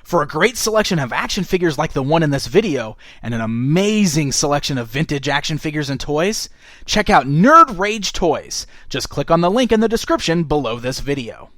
For a great selection of action figures like the one in this video, and an amazing selection of vintage action figures and toys, check out Nerd Rage Toys. Just click on the link in the description below this video.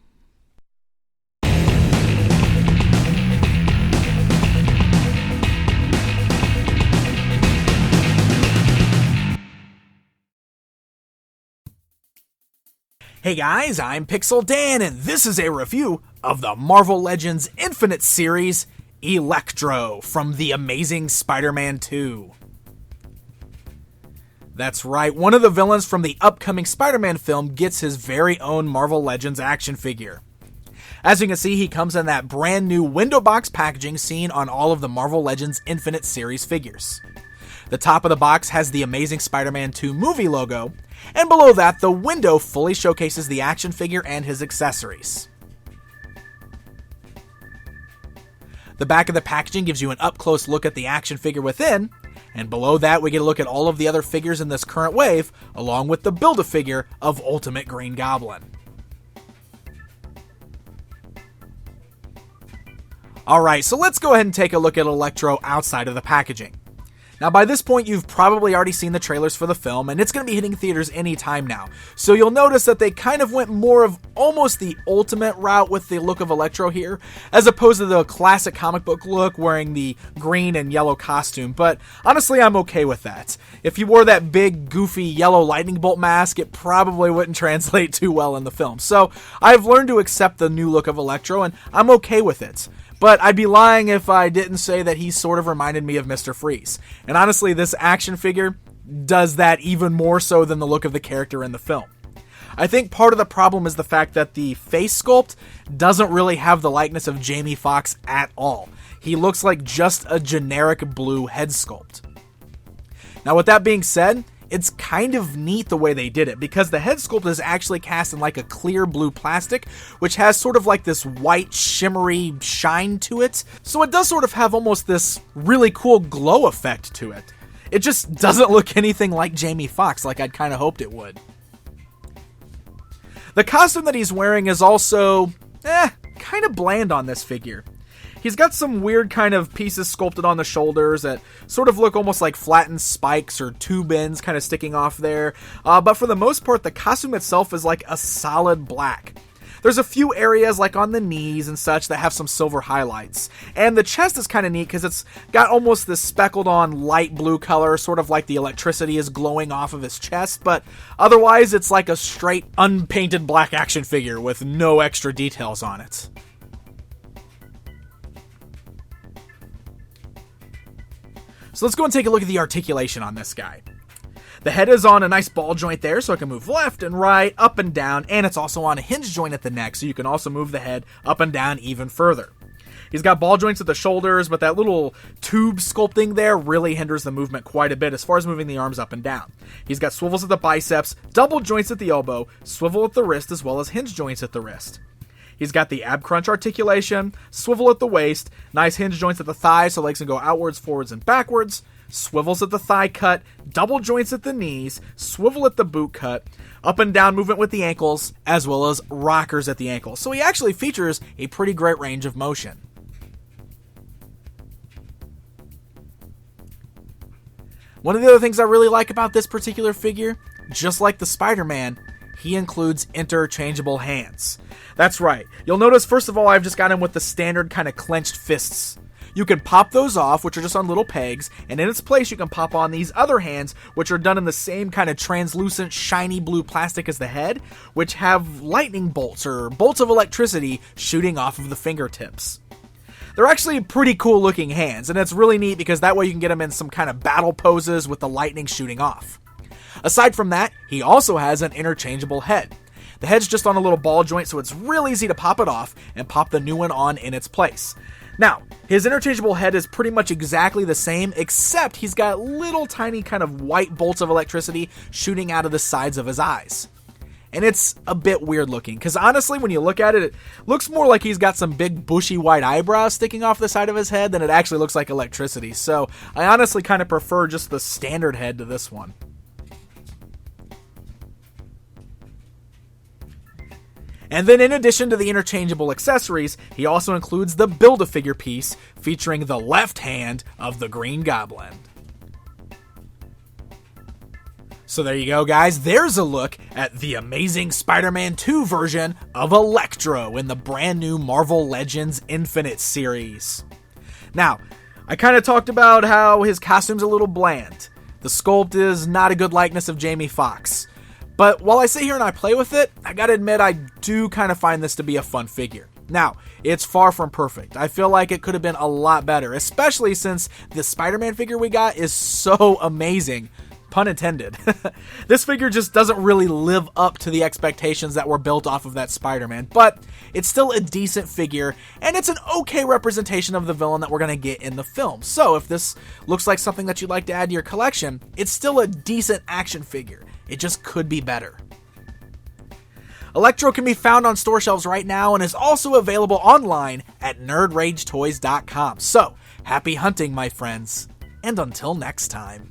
Hey guys, I'm Pixel Dan, and this is a review of the Marvel Legends Infinite Series Electro from The Amazing Spider-Man 2. That's right, one of the villains from the upcoming Spider-Man film gets his very own Marvel Legends action figure. As you can see, he comes in that brand new window box packaging seen on all of the Marvel Legends Infinite Series figures. The top of the box has the Amazing Spider-Man 2 movie logo, and below that, the window fully showcases the action figure and his accessories. The back of the packaging gives you an up-close look at the action figure within, and below that we get a look at all of the other figures in this current wave, along with the Build-A-Figure of Ultimate Green Goblin. Alright, so let's go ahead and take a look at Electro outside of the packaging. Now, by this point, you've probably already seen the trailers for the film, and it's going to be hitting theaters anytime now. So you'll notice that they kind of went more of almost the ultimate route with the look of Electro here, as opposed to the classic comic book look wearing the green and yellow costume. But honestly, I'm okay with that. If you wore that big, goofy yellow lightning bolt mask, it probably wouldn't translate too well in the film. So I've learned to accept the new look of Electro, and I'm okay with it. But I'd be lying if I didn't say that he sort of reminded me of Mr. Freeze. And honestly, this action figure does that even more so than the look of the character in the film. I think part of the problem is the fact that the face sculpt doesn't really have the likeness of Jamie Foxx at all. He looks like just a generic blue head sculpt. Now, with that being said, it's kind of neat the way they did it, because the head sculpt is actually cast in like a clear blue plastic, which has sort of like this white shimmery shine to it. So it does sort of have almost this really cool glow effect to it. It just doesn't look anything like Jamie Foxx like I'd kind of hoped it would. The costume that he's wearing is also, kind of bland on this figure. He's got some weird kind of pieces sculpted on the shoulders that sort of look almost like flattened spikes or tube ends kind of sticking off there. But for the most part, the costume itself is like a solid black. There's a few areas like on the knees and such that have some silver highlights. And the chest is kind of neat because it's got almost this speckled on light blue color, sort of like the electricity is glowing off of his chest. But otherwise, it's like a straight unpainted black action figure with no extra details on it. So let's go and take a look at the articulation on this guy. The head is on a nice ball joint there, so it can move left and right, up and down, and it's also on a hinge joint at the neck, so you can also move the head up and down even further. He's got ball joints at the shoulders, but that little tube sculpting there really hinders the movement quite a bit as far as moving the arms up and down. He's got swivels at the biceps, double joints at the elbow, swivel at the wrist, as well as hinge joints at the wrist. He's got the ab crunch articulation, swivel at the waist, nice hinge joints at the thighs so legs can go outwards, forwards, and backwards, swivels at the thigh cut, double joints at the knees, swivel at the boot cut, up and down movement with the ankles, as well as rockers at the ankles. So he actually features a pretty great range of motion. One of the other things I really like about this particular figure, just like the Spider-Man, he includes interchangeable hands. That's right. You'll notice, first of all, I've just got him with the standard kind of clenched fists. You can pop those off, which are just on little pegs, and in its place you can pop on these other hands, which are done in the same kind of translucent, shiny blue plastic as the head, which have lightning bolts, or bolts of electricity, shooting off of the fingertips. They're actually pretty cool looking hands, and it's really neat because that way you can get them in some kind of battle poses with the lightning shooting off. Aside from that, he also has an interchangeable head. The head's just on a little ball joint, so it's real easy to pop it off and pop the new one on in its place. Now, his interchangeable head is pretty much exactly the same, except he's got little tiny kind of white bolts of electricity shooting out of the sides of his eyes. And it's a bit weird looking, because honestly, when you look at it, it looks more like he's got some big bushy white eyebrows sticking off the side of his head than it actually looks like electricity. So I honestly kind of prefer just the standard head to this one. And then in addition to the interchangeable accessories, he also includes the Build-A-Figure piece featuring the left hand of the Green Goblin. So there you go, guys. There's a look at the Amazing Spider-Man 2 version of Electro in the brand new Marvel Legends Infinite series. Now, I kind of talked about how his costume's a little bland. The sculpt is not a good likeness of Jamie Foxx. But while I sit here and I play with it, I gotta admit I do kind of find this to be a fun figure. Now, it's far from perfect. I feel like it could have been a lot better, especially since the Spider-Man figure we got is so amazing. Pun intended. This figure just doesn't really live up to the expectations that were built off of that Spider-Man, but it's still a decent figure, and it's an okay representation of the villain that we're going to get in the film. So if this looks like something that you'd like to add to your collection, it's still a decent action figure. It just could be better. Electro can be found on store shelves right now and is also available online at nerdragetoys.com. So, happy hunting, my friends, and until next time.